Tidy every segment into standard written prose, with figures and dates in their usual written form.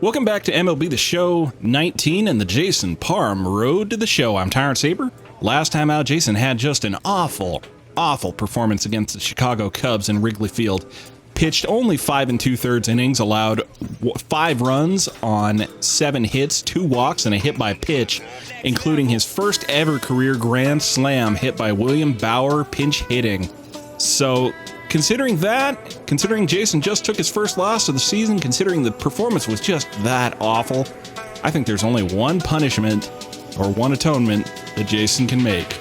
Welcome back to MLB The Show 19 and the Jason Parham Road to the Show. I'm Tyrant Saber. Last time out, Jason had just an awful performance against the Chicago Cubs in Wrigley Field. Pitched only 5 2/3 innings, allowed 5 runs on 7 hits, 2 walks, and a hit by pitch, including his first ever career grand slam hit by William Bauer pinch hitting. So, considering Jason just took his first loss of the season, considering the performance was just that awful, I think there's only one punishment or one atonement that Jason can make.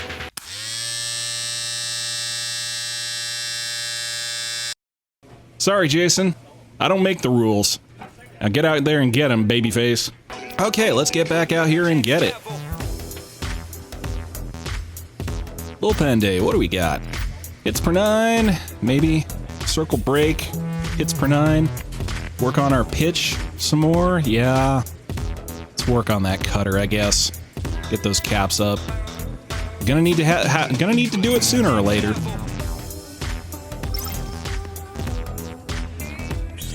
Sorry, Jason. I don't make the rules. Now get out there and get him, babyface. Okay, let's get back out here and get it. Bullpen day, what do we got? Hits per 9, maybe. Circle break, hits per 9. Work on our pitch some more, yeah. Let's work on that cutter, I guess. Get those caps up. Gonna need to do it sooner or later.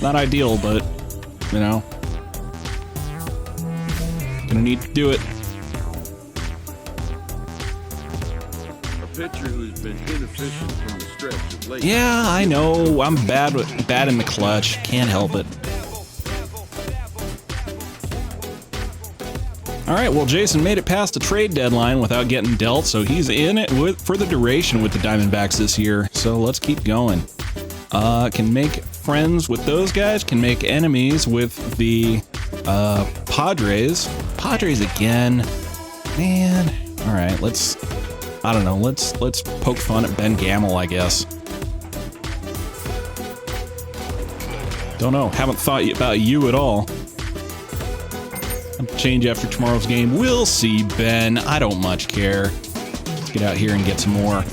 Not ideal, but, you know. Gonna need to do it. Pitcher who's been inefficient from the stretch of late. Yeah, I know. I'm bad in the clutch. Can't help it. All right, well, Jason made it past the trade deadline without getting dealt, so he's in it for the duration with the Diamondbacks this year. So let's keep going. Can make friends with those guys. Can make enemies with the Padres. Padres again, man. All right, let's poke fun at Ben Gamel, I guess. Don't know. Haven't thought about you at all. Change after tomorrow's game. We'll see, Ben. I don't much care. Let's get out here and get some more.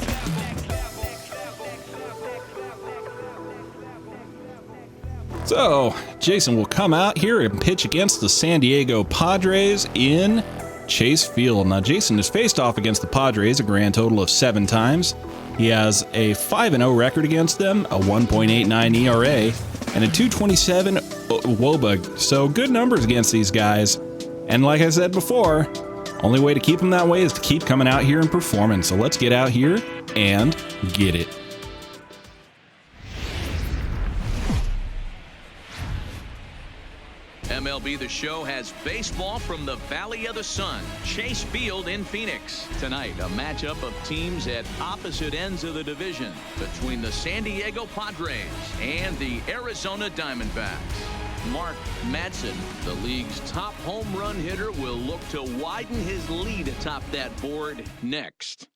So, Jason will come out here and pitch against the San Diego Padres in Chase Field. Now, Jason has faced off against the Padres a grand total of 7 times. He has a 5-0 record against them, a 1.89 ERA, and a 2.27 WOBA. So good numbers against these guys. And like I said before, only way to keep them that way is to keep coming out here and performing. So let's get out here and get it. MLB The Show has baseball from the Valley of the Sun, Chase Field in Phoenix. Tonight, a matchup of teams at opposite ends of the division between the San Diego Padres and the Arizona Diamondbacks. Mark Madsen, the league's top home run hitter, will look to widen his lead atop that board next.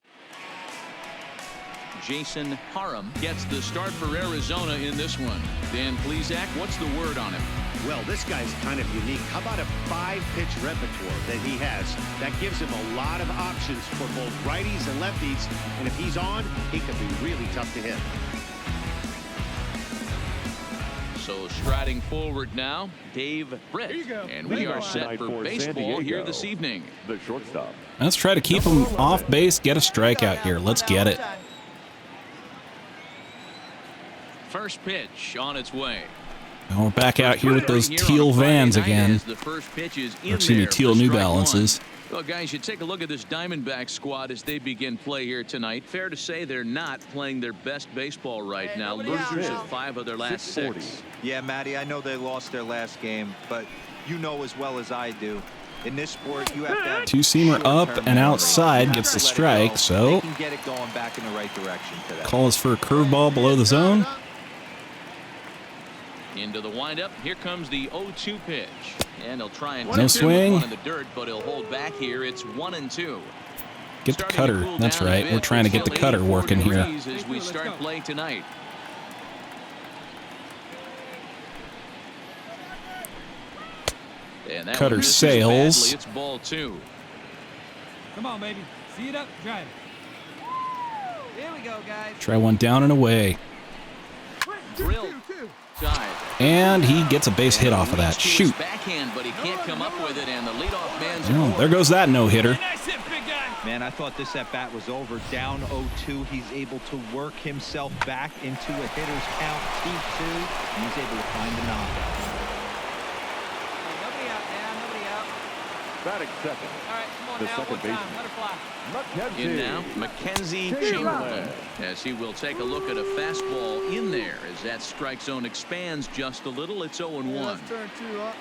Jason Parham gets the start for Arizona in this one. Dan Plesac, what's the word on him? Well, this guy's kind of unique. How about a 5-pitch repertoire that he has? That gives him a lot of options for both righties and lefties. And if he's on, he can be really tough to hit. So striding forward now, Dave Britt. And we are set for baseball here this evening. The shortstop. Let's try to keep him off base, get a strikeout here. Let's get it. First pitch on its way. And we're back out here with those teal Vans again. Or excuse me, teal New Balances. Well, guys, you take a look at this Diamondback squad as they begin play here tonight. Fair to say they're not playing their best baseball right now. Losers of 5 of their last 6. Yeah, Matty, I know they lost their last game, but you know as well as I do, in this sport, you have to have 2-seamer up and outside gets the strike, so can get it going back in the right direction today. Call is for a curveball below the zone. Into the windup. Here comes the 0-2 pitch. And he'll try and no swing. One in the dirt, but he'll hold back here. It's 1-2. Get the cutter. That's right. We're trying to get the cutter working here. As we start play tonight. And that cutter sails. It's ball 2. Come on, baby. See it up. Drive. Here we go, guys. Try one down and away. Drill. And he gets a base hit off of that. Shoot. Backhand, but he can't come up with it, and the leadoff man's there goes that no-hitter. Man, I thought this at-bat was over. Down 0-2. He's able to work himself back into a hitter's count 2-2, and he's able to find the knockout. Batting second. All right, come on The now, second one time. baseman. Let her fly. In now, Mackenzie Chamberlain, as he will take a look at a fastball in there as that strike zone expands just a little. It's 0-1. Turn 2 up.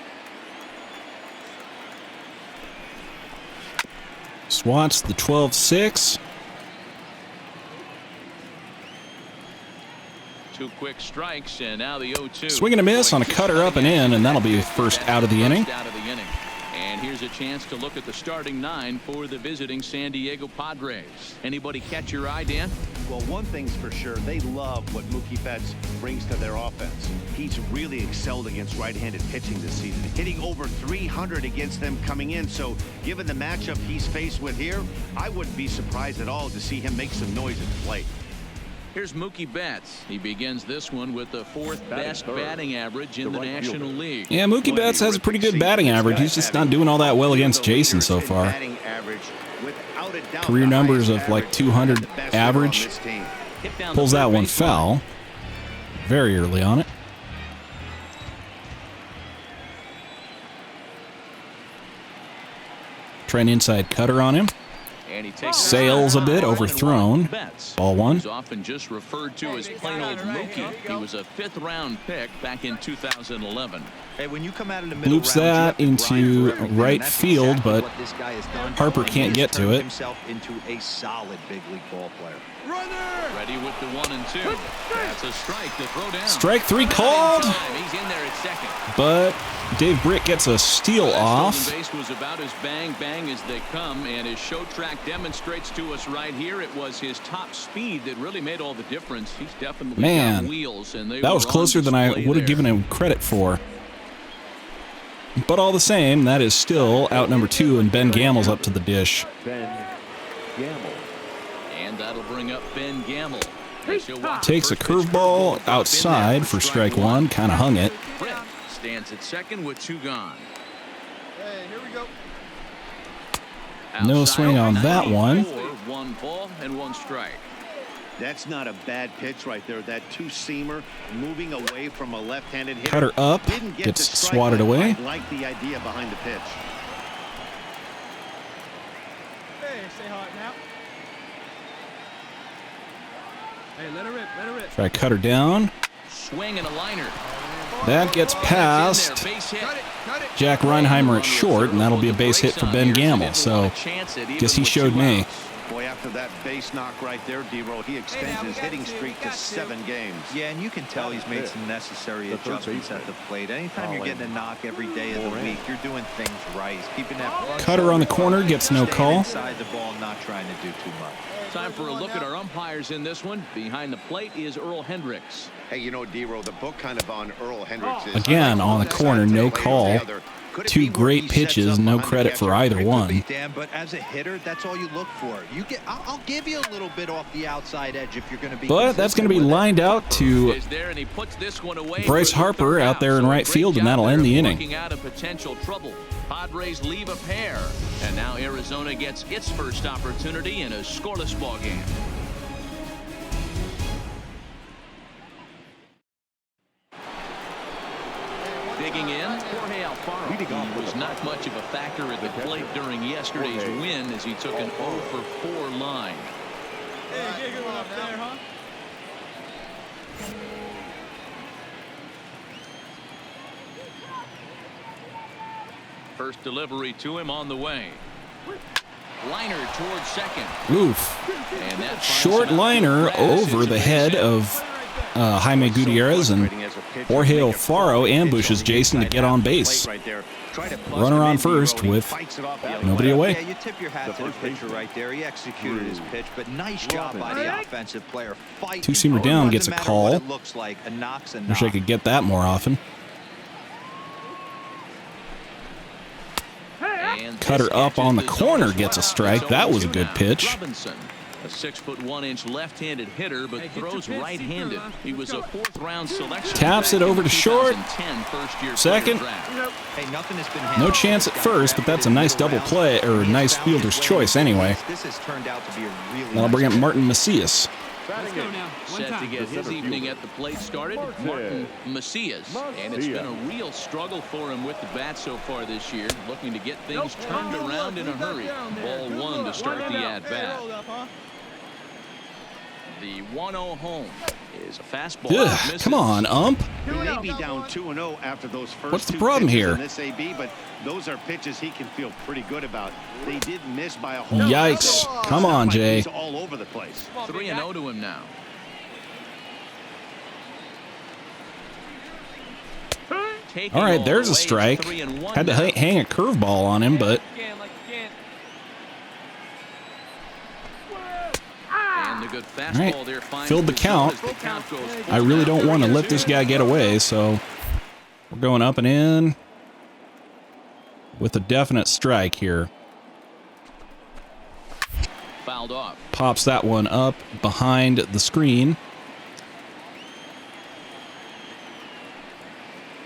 Swats the 12-6. 2 quick strikes, and now the 0-2. Swing and a miss on a cutter up and in, and that'll be first out of the inning. And here's a chance to look at the starting 9 for the visiting San Diego Padres. Anybody catch your eye, Dan? Well, one thing's for sure, they love what Mookie Betts brings to their offense. He's really excelled against right-handed pitching this season, hitting over 300 against them coming in. So given the matchup he's faced with here, I wouldn't be surprised at all to see him make some noise at the plate. Here's Mookie Betts. He begins this one with the 4th best batting average in the National League. Yeah, Mookie Betts has a pretty good batting average. He's just not doing all that well against Jason so far. Career numbers of like 200 average. Pulls that one foul very early on it. Try an inside cutter on him. And he takes Sails a bit, overthrown. Ball 1. He's often just referred to as plain old Mookie. He was a 5th-round pick back in 2011. Hey, when you come out in the middle Loops that into right field, but Harper can't get to it. Himself into a solid big league ball player. Ready with the 1 and 2. That's a strike to throw down. Strike 3 called. He's in there at second. But Dave Britt gets a steal off. Stolen base was about as bang as they come, and his show track demonstrates to us right here it was his top speed that really made all the difference. He's definitely got wheels, and that was closer than I would have given him credit for. But all the same, that is still out number 2, and Ben Gamel's up to the dish. Ben Gamble. And that'll bring up Ben Gamble. Takes a curveball outside for strike 1, kind of hung it. Stands at second with 2 gone. Hey, here we go. No swing on that one. 1 ball and 1 strike. That's not a bad pitch right there. That 2-seamer moving away from a left-handed hitter. Cutter up, Didn't get gets the strike, swatted but away. I like the idea behind the pitch. Hey, stay hard now. Hey, let her rip, let her rip. Try cutter down. Swing and a liner. That gets past Jack Reinheimer at short, and that'll be a base hit for Ben Gamble. So, guess he showed me. Boy, after that base knock right there, D-Roll, he extends his hitting streak to 7 games. Yeah, and you can tell he's made some necessary adjustments at the plate. Anytime you're getting a knock every day of the week, you're doing things right. He's keeping that Cutter on the corner, gets no call. Inside the ball, not trying to do too much. Time for a look at our umpires in this one. Behind the plate is Earl Hendricks. Hey, you know, D-Roll, the book kind of on Earl Hendricks is... Again, on the corner, no call. 2 great pitches, no credit for either one. Dan, but as a hitter, that's all you look for. You get, I'll give you a little bit off the outside edge if you're going to be. But that's going to be lined out to Bryce Harper out there in right field, and that'll end the inning. Out of potential trouble. Padres leave a pair, and now Arizona gets its first opportunity in a scoreless ball game. Digging in, Jorge Alfaro. He was not much of a factor at the plate during yesterday's win as he took an 0-for-4 line. Hey, good one up there, huh? First delivery to him on the way. Liner towards second. Oof. And that Short liner over the head of Jaime Gutierrez, and Jorge Alfaro ambushes Jason to get on base. Runner on first with nobody away. Yeah, you tip your hat to the pitcher right there. He executed his pitch, but nice job by the offensive player. 2-seamer down gets a call. Looks like a knock's a knock. Wish I could get that more often. Cutter up on the corner gets a strike. That was a good pitch. Robinson, a 6'1" left-handed hitter, but throws right-handed. He was a 4th-round selection. Taps it over to short. Second. Hey, nothing has been No chance at first, but that's a nice double play, or nice fielder's choice anyway. This has turned out to be a really That'll bring up Martin Macias. Let's go now. One Set to time. get his evening at the plate started, Martin Macias. And it's been a real struggle for him with the bat so far this year, looking to get things turned around in a hurry. Ball one to start the at-bat. The 1-0 home is a fastball. Ugh, come on, ump. He may be down 2-0 after those first What's the two problem pitches here? in this AB, but those are pitches he can feel pretty good about. They did miss by a whole Yikes. lot. Come on, It's not like Jay. he's all over the place. 3-0 to him now. Taking All right, all there's the a way, it's strike. 3-1 Had to now. hang a curveball on him, but And the good fastball right, there finds filled the zone count. as the count goes I really don't want to let this 3-2. guy get away, so we're going up and in with a definite strike here. Fouled off. Pops that one up behind the screen.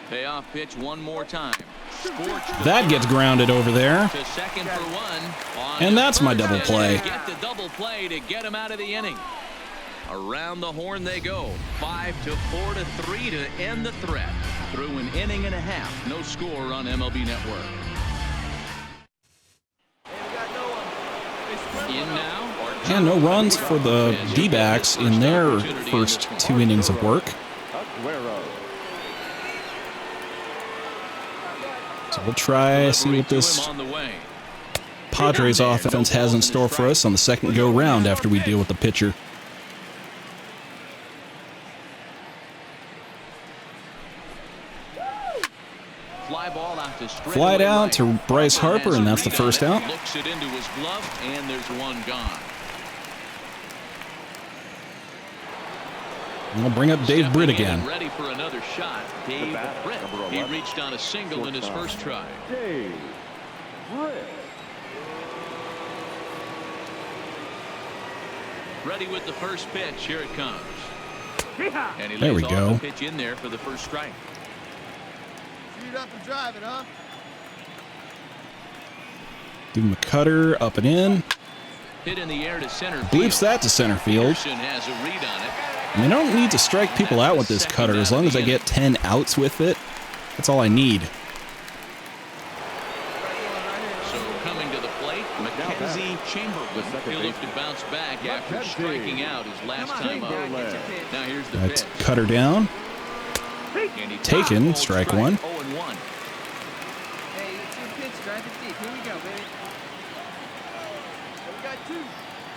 Payoff pitch one more time. Scorched That gets grounded over there. to second for one. On And to that's my first, double and play. they Get the double play to get him out of the inning. Around the horn they go. 5-4 to 3 to end the threat. Through an inning and a half. No score on MLB Network. In now. And no runs for the D-backs in their first 2 innings of work. So we'll try, see what this On the way. Padres offense has in store for us on the second go-round after we deal with the pitcher. Fly ball out to Fly it out to Bryce Harper, and that's the first out. Looks it into his glove, and there's one gone. And we'll bring up Dave Britt again. Ready for another shot. Dave Britt. He reached on a single in his first try. Ready with the first pitch. Here it comes. And he There we lays go. off the pitch in there for the first strike. Shoot up and drive it, huh? Give him a cutter, up and in. Hit in the air to center field. Bleeps that to center field. Peterson has a read on it. I mean, I don't need to strike people out with this cutter. As long as I get 10 outs with it, that's all I need. So coming to the plate, Mackenzie Chamberlain. He'll look to bounce back after striking out his last time up. Now here's the That's pitch. cutter down. And he Taken, fouled strike one. 0-1. Hey, it's your pitch. Drive it deep. Here we go, baby. We got two.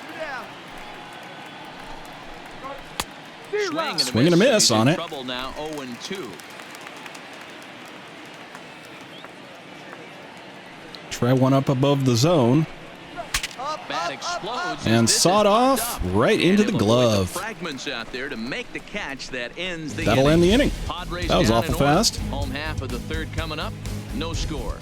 Two down. Swing and a miss He's on in it. Trouble now, 0-2. Try one up above the zone. Bat explodes. And This is sawed knocked off up. right into And the he'll avoid glove. Fragments out there to make the catch that ends the That'll end the inning. Padres That was down awful in order. fast. Home half of the third coming up. No score.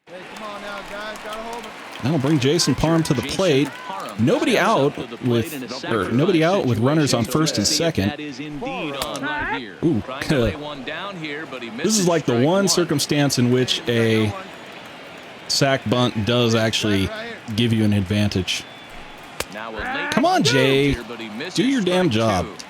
Hey, come on now, guys. Gotta hold it. That'll bring Jason Parham to the plate. Nobody out with runners on first and second. That is indeed on right here. Ooh, Trying to lay one down here, but he This misses is like the strike one circumstance in which a sack bunt does actually give you an advantage. Now a late Come on, Jay. here, but he misses Do your damn strike job. two.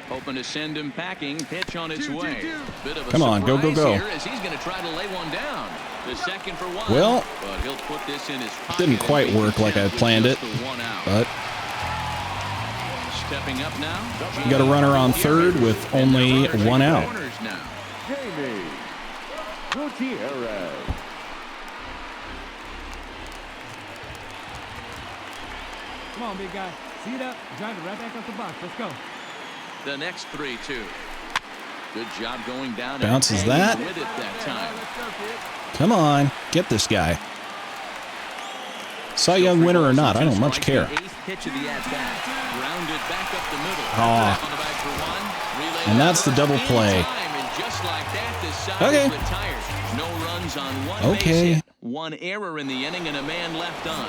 Hoping to send him packing. Pitch on its way. Bit of a Come on, go, go, surprise go. here as he's going to try to lay one down. The second for one. Well, but he'll put this in his pocket didn't and quite leave work like I with planned just it, the one out. but Stepping up now. you got a runner on third with only one out. Corners now. Come on, big guy. See it up. Drive it right back up the box. Let's go. The next 3-2. Good job going down. Bounces and that. with it that time. Let's go, kid. Come on, get this guy. Cy Young winner or not, I don't much care. Eighth pitch of the at-bat. Grounded back up the middle. Aw. On the back for one. Relay And that's the over double in play. time, and just like that, this side Okay. is retired. No runs on one Okay. base hit. One error in the inning and a man left on.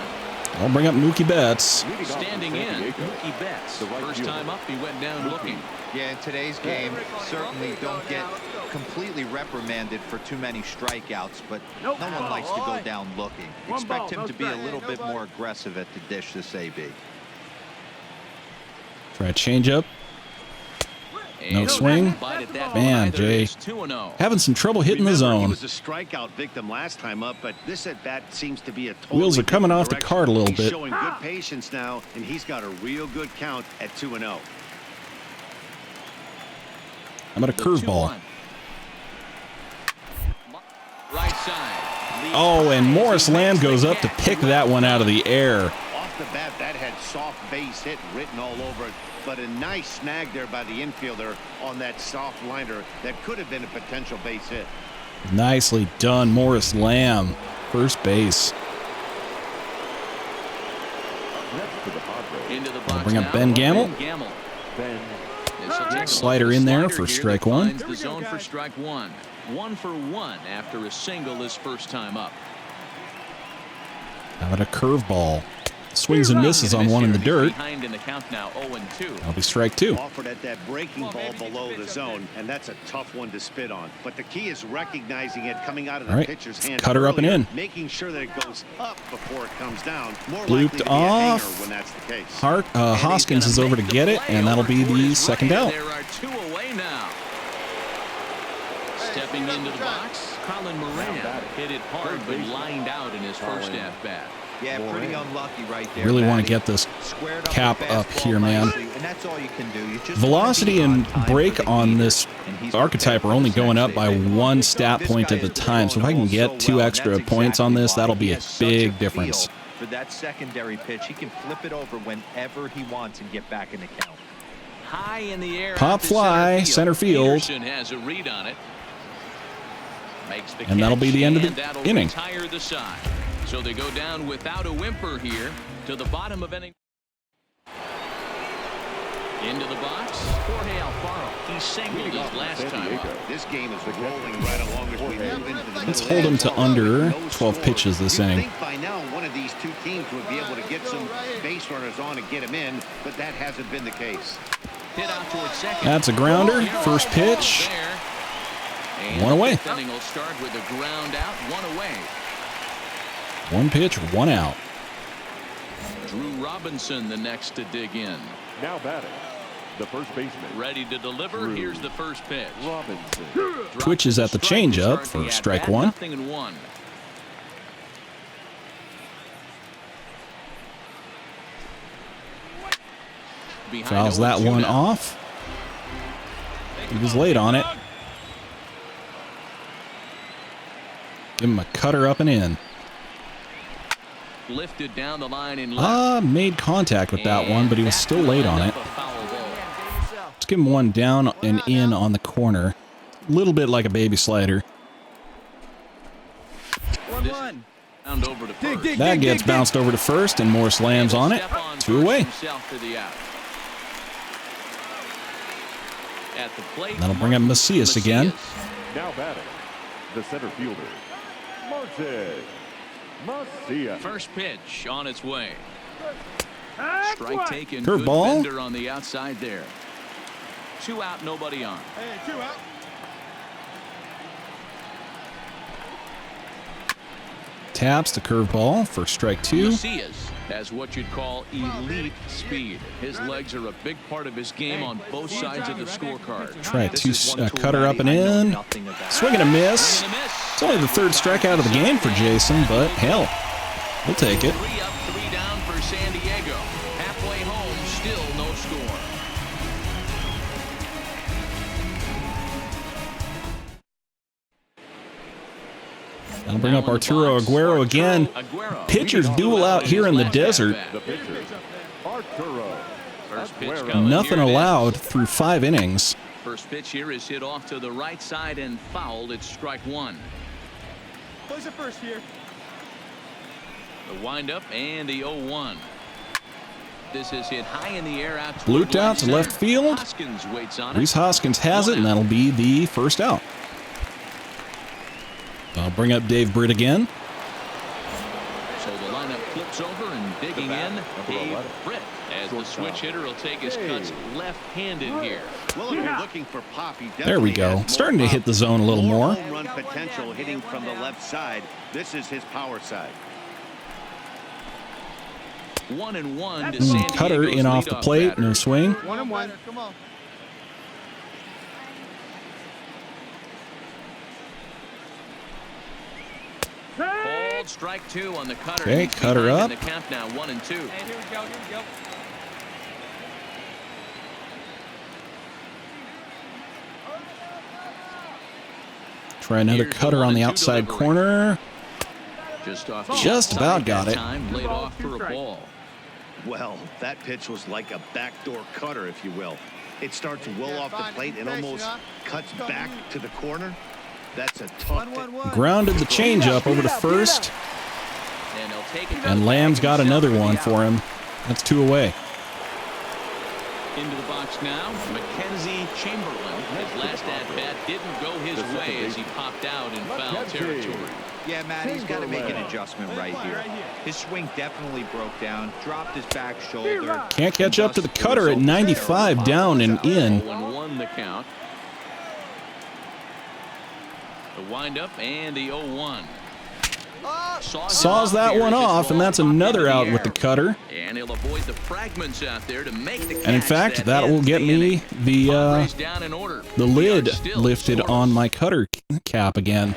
I'll bring up Mookie Betts. Standing in, Mookie Betts. First time up, he went down looking. Yeah, in today's game, certainly don't get completely reprimanded for too many strikeouts, but no one likes to go down looking. Expect him to be a little bit more aggressive at the dish this AB. Try a changeup. No swing. Man, Jay, having some trouble hitting the zone. He was a strikeout victim last time up, but this at bat seems to be a totally Wheels are coming off the cart a little he's bit. Showing good patience now, and he's got a real good count at 2-0. How about a curveball? Right side. Oh, and Morris Lamb goes up to pick that one out of the air. Off the bat, that had soft base hit written all over it, but a nice snag there by the infielder on that soft liner that could have been a potential base hit. Nicely done, Morris Lamb. First base. Into the I'll box bring up now. Ben Gamble. Ben. Slider in there for strike one. The zone for strike one. 1 for 1 after a single his first time up. How about a curveball? Swings and misses on one in the dirt. Behind in the count now, 0-2. That'll be strike two. Offered at that breaking ball below the zone, and that's a tough one to spit on. But the key is recognizing it coming out of the pitcher's hand. Cut her up and in. Making sure that it goes up before it comes down. More Looped likely to be a off. hanger when that's the case. Hoskins is over to get it, and that'll be the second out. There are 2 away now. Stepping into the box, Colin Moran hit it hard but lined out in his first at-bat. Yeah, pretty unlucky right there. Really want to get this cap up here, man. And that's all you can do. You just Velocity and break on this archetype are only going up by 1 stat point at a time. So if I can get 2 extra points on this, that'll be a big difference. For that secondary pitch, he can flip it over whenever he wants and get back in the count. High in the air. Pop fly, center field. Peterson has a read on it. Makes the And that'll be the end of the that'll inning. Retire the side. So they go down without a whimper here to the bottom of inning. Into the box, Jorge Alfaro. He singled his last time up. This game is rolling right along as we move into the Let's middle hold him innings. to under 12 pitches this You'd inning. think by now one of these two teams would be able to get some base runners on and get him in, but that hasn't been the case. Hit out towards second. That's a grounder. First pitch. And 1 away. The inning will start with a ground out, 1 away. 1 pitch, 1 out. Drew Robinson the next to dig in. Now batting, the first baseman. Ready to deliver. Here's the first pitch. Robinson. Twitches at the changeup for strike one. 0-1. Fouls that one off. He was late on it. Give him a cutter up and in. Lifted down the line in left. Made contact with that one, but he was still late on it. Let's give him one down and in on the corner. A little bit like a baby slider. 1-1. Over to first. That gets bounced over to first, and Morris lands on it. 2 away. At the plate, That'll bring up Macias again. Now batting, the center fielder, Martin Macias. First pitch on its way. Strike taken. Curveball. Good bender on the outside there. 2 out, nobody on. Hey, 2 out. Taps the curveball for strike 2. Macias has what you'd call elite speed. His legs are a big part of his game on both sides of the scorecard. Try a cutter up and in. Swing and a miss. It's only the 3rd strikeout of the game for Jason, but hell, we'll take it. 3 up, 3 down for San Diego. Halfway home, still no score. That'll bring up Arturo Aguero again. Pitchers duel out here in the desert. The pitcher, Arturo. First pitch coming. Nothing Here it is. allowed through 5 innings. First pitch here is hit off to the right side and fouled. It's strike 1. Plays it first here. The windup and the 0-1. This is hit high in the air out toward Looped out to left field. Hoskins waits on it. Rhys Hoskins has it, and that'll be the first out. I'll bring up Dave Britt again. So the lineup flips It's over and digging in, Dave Britt, as the switch hitter will take his cuts left-handed here. Well, if you're looking for pop, he There we go. has Starting to hit the zone a little more. home run potential hitting from the left side. This is his power side. 1-1 to San Cutter Diego's in off the leadoff plate, batter. no swing. 1-1. Come on. Called strike 2 on the cutter. Okay, He's cutter behind up. in the count now, 1-2. Hey, here we go, here we go. Try another Here's the cutter on the 1-2 outside delivery. corner. Just off Just about got that it. time, laid off for a ball. Well, that pitch was like a backdoor cutter, if you will. It starts well off the plate and almost cuts back to the corner. That's a tough hit. Grounded the changeup over to first. And he'll take it And Lamb's got another one for him. That's 2 away. into the box now. Mackenzie Chamberlain. His last at-bat didn't go his way as he popped out in foul territory. Yeah, Matt, he's got to make an adjustment right here. His swing definitely broke down, dropped his back shoulder. Can't catch up to the cutter at 95, down and in. 0-1 the count. The windup and the 0-1. Saws that one off, and that's another out with the cutter. And he'll avoid the fragments out there to make the catch. And in fact, that will ends get the me inning. the Padres down in order. lid We are still lifted scoreless. on my cutter cap again.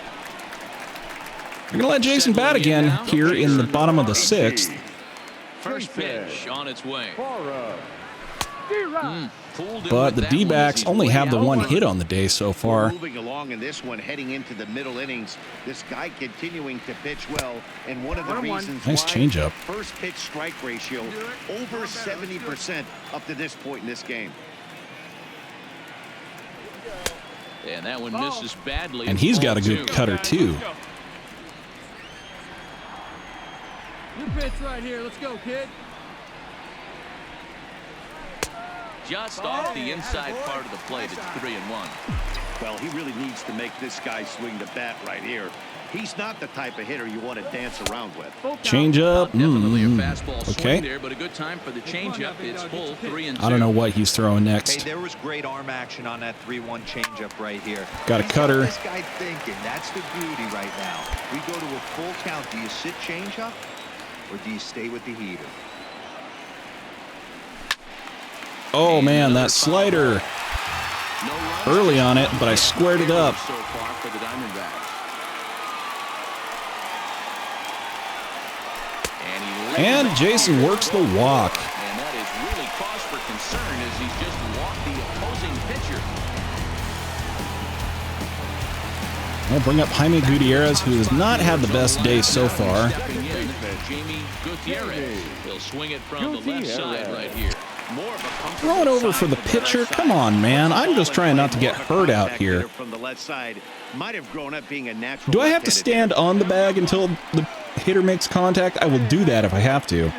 We're gonna let Jason bat again here in the bottom of the 6th. First pitch on its way. Fooled him But with the that one as D-backs he's only way have the out. one hit on the day so far. Moving along in this one, heading into the middle innings. This guy continuing to pitch well, and one of the reasons Nice why changeup. first pitch strike ratio over 70% up to this point in this game. And that one misses badly. And he's got a Ball good 2. cutter too. Your pitch right here. Let's go, kid. Just off the inside part of the plate. It's 3-1. Well, he really needs to make this guy swing the bat right here. He's not the type of hitter you want to dance around with. Changeup. Definitely a fastball Okay. swing there, but a good time for the changeup. It's full 3-2. I don't know what he's throwing Hey, next. there was great arm action on that 3-1 changeup right here. Got a He's cutter. This guy thinking. That's the beauty right now. We go to a full count. Do you sit changeup or do you stay with the heater? Oh man, that slider No runs. early on it, but I squared it up. So far for the Diamondbacks. And Jason works the walk. And that is really cause for concern as he's just walked the opposing pitcher. I'll bring up Jaime Gutierrez, who has not had the best day so far. Stepping in, Jamie Gutierrez. He'll swing it from the left side right here. More of a Throw it over for the pitcher. Come on, man. I'm just trying not to get hurt out here. From the left side, might have grown up being a natural. Do I have to left-handed stand on the bag until the hitter makes contact? I will do that if I have to.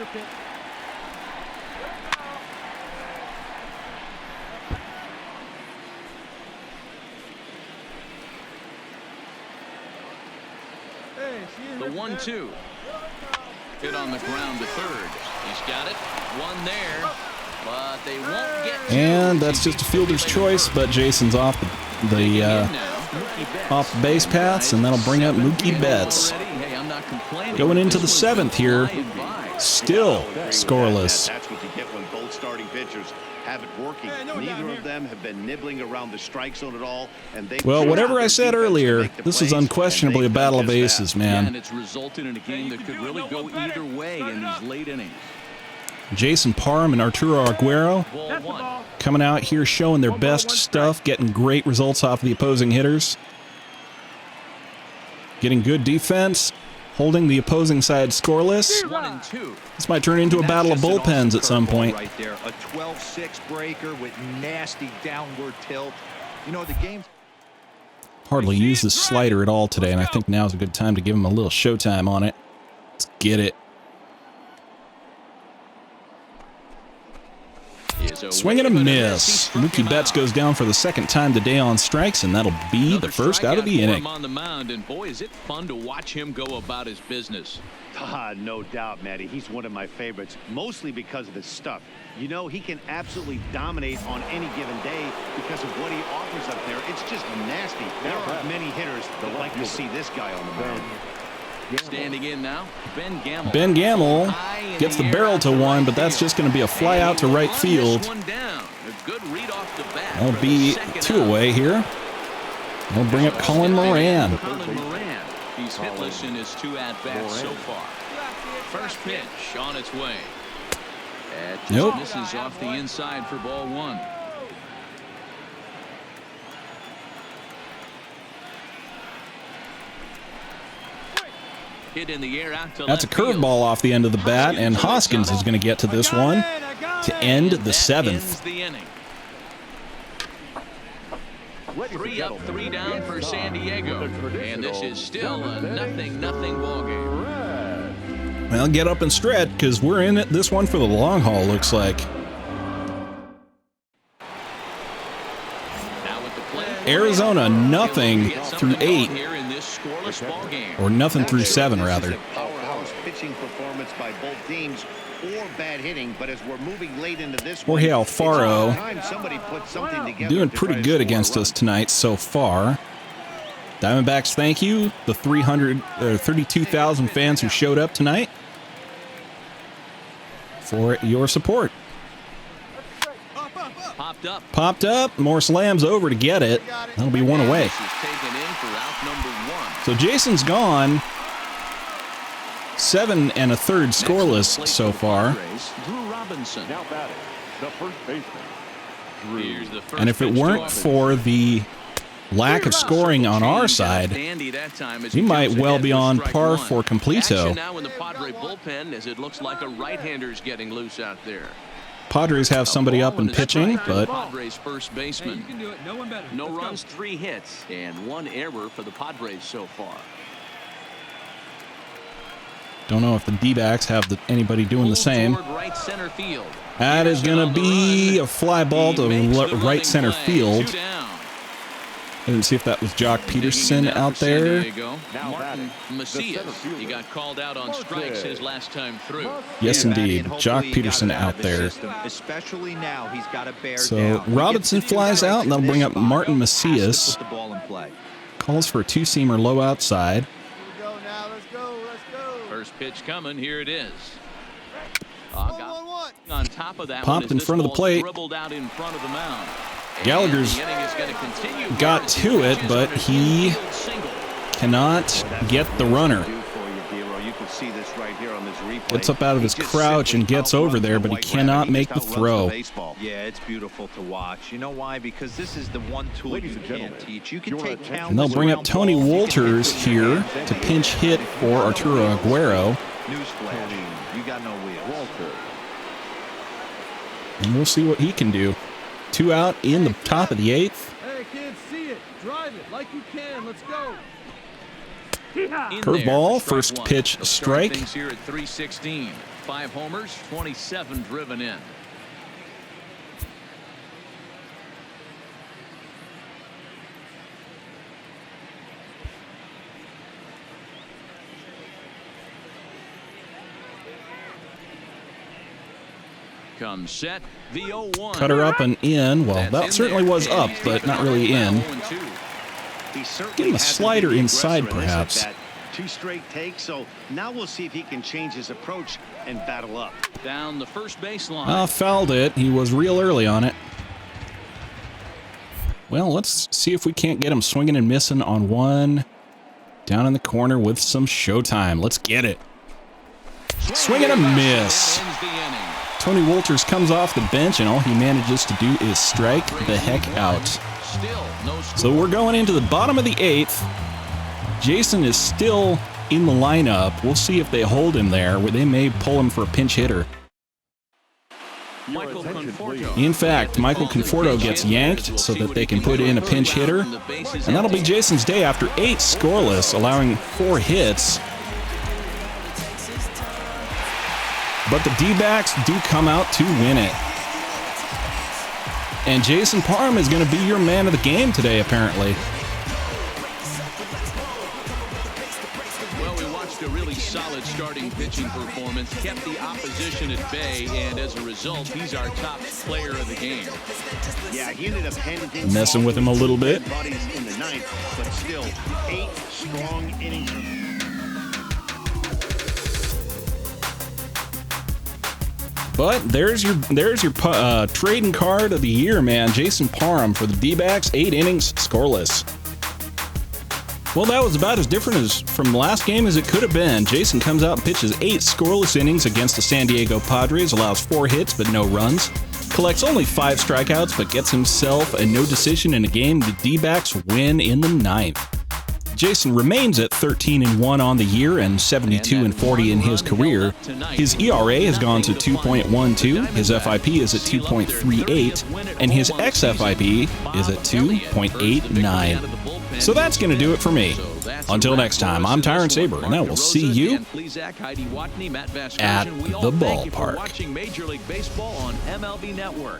The 1-2. Hit on the ground to third. He's got it. One there. But they won't get to. And that's just a fielder's choice, but Jason's off the off the base paths, and that'll bring up Mookie Betts. Hey, I'm not complaining. Going into the 7th here. Still scoreless. That's what you get when both starting pitchers have it working. Neither of them have been nibbling around the strike zone at all, and they. Well, whatever I said earlier, this is unquestionably a battle of aces, Yeah, man. and it's resulted in a game that could really go either way in these late innings. Jason Parham and Arturo Aguero Ball 1. coming out here showing their best stuff, getting great results off the opposing hitters. Getting good defense, holding the opposing side scoreless. 1-2. This might turn into a battle of bullpens at some point. Right there, a 12-6 breaker with nasty downward tilt. You know, the game's Hardly used the slider at all today, and I think now's a good time to give him a little showtime on it. Let's get it. Swing and a miss. Mookie Betts goes down for the 2nd time today on strikes, and that'll be the first out of the inning. On the mound, and boy, is it fun to watch him go about his business. No doubt, Matty. He's one of my favorites, mostly because of his stuff. You know, he can absolutely dominate on any given day because of what he offers up there. It's just nasty. There are many hitters that like to see this guy on the mound. Standing in now, Ben Gamble. Ben Gamble gets the barrel to one, but that's just going to be a fly out to right field. That'll be 2 away here. We'll bring up Colin Moran. He's hitless in his 2 at-bats so far. First pitch on its way. It just misses off the inside for ball 1. Hit in the air out to That's a curveball off the end of the bat, and Hoskins is going to get to this one to end the 7th. 3 up, 3 down for San Diego, and this is still a 0-0 ball game. Well, get up and stretch because we're in it this one for the long haul. Looks like. Arizona 0 through 8, or 0 through 7 rather. Powerhouse pitching performance by both teams, or bad hitting. But as we're moving late into this, Jorge Alfaro together doing pretty good against us tonight so far. Diamondbacks, thank you. The 32,000 fans who showed up tonight for your support. Popped up. More slams over to get it. That'll be 1 away. So Jason's gone. 7 1/3 scoreless so far. Now batting, the first baseman. And if it weren't for the lack of scoring on our side, we might well be on par for completo. Now in the Padre bullpen, as it looks like a right-hander's getting loose out there. Padres have somebody up and pitching, but Padres first baseman. No runs, 3 hits, and 1 error for the Padres so far. don't know if the D-backs have anybody doing the same. Right center field. That is going to be a fly ball to right center field. I didn't see if that was Jock Peterson out there. Martin Macias, he got called out on strikes his last time through. Yes, indeed. Jock Peterson out there. Especially now, he's got a bear So Robinson flies out, and that'll bring up Martin Macias. Calls for a 2-seamer low outside. First pitch coming. Here it is. On top of that, popped in front of the plate. Out in front of the mound. Gallagher's got to it, but he cannot get the runner. Gets up out of his crouch and gets over there, but he cannot make the throw. Yeah, it's beautiful to watch. You know why? Because this is the one tool you can't teach. You can take countless. And they'll bring up Tony Wolters here to pinch hit for Arturo Aguero. Newsflash, you got no wheels. And we'll see what he can do. 2 out in the top of the 8th. Hey, kids, see it. Drive it like you can. Let's go. Curveball, first pitch strike. Things here at 316. 5 homers, 27 driven in. Comes set. The 0-1. Cutter up and in. Well, that certainly was up, but not really in. Give him a slider inside, perhaps. 2 straight takes, so now we'll see if he can change his approach and battle up. Down the first baseline. Fouled it. He was real early on it. Well, let's see if we can't get him swinging and missing on one down in the corner with some showtime. Let's get it. Swing and a miss. Tony Wolters comes off the bench, and all he manages to do is strike the heck out. So we're going into the bottom of the 8th. Jason is still in the lineup. We'll see if they hold him there, where they may pull him for a pinch hitter. In fact, Michael Conforto gets yanked so that they can put in a pinch hitter. And that'll be Jason's day after 8 scoreless, allowing 4 hits. But the D-backs do come out to win it. And Jason Parham is going to be your man of the game today, apparently. Well, we watched a really solid starting pitching performance kept the opposition at bay, and as a result, he's our top player of the game. Yeah, he ended up handing things Messing with him a little bit. Buddies in the ninth, but still 8 strong innings. But there's your trading card of the year, man. Jason Parham for the D-backs, 8 innings, scoreless. Well, that was about as different as from the last game as it could have been. Jason comes out and pitches 8 scoreless innings against the San Diego Padres, allows 4 hits but no runs, collects only 5 strikeouts but gets himself a no decision in a game the D-backs win in the 9th. Jason remains at 13-1 on the year and 72-40 in his career. His ERA has gone to 2.12, his FIP is at 2.38, and his xFIP is at 2.89. So that's going to do it for me. Until next time, I'm Tyrant Saber, and I will see you at the ballpark. Watching Major League Baseball on MLB Network.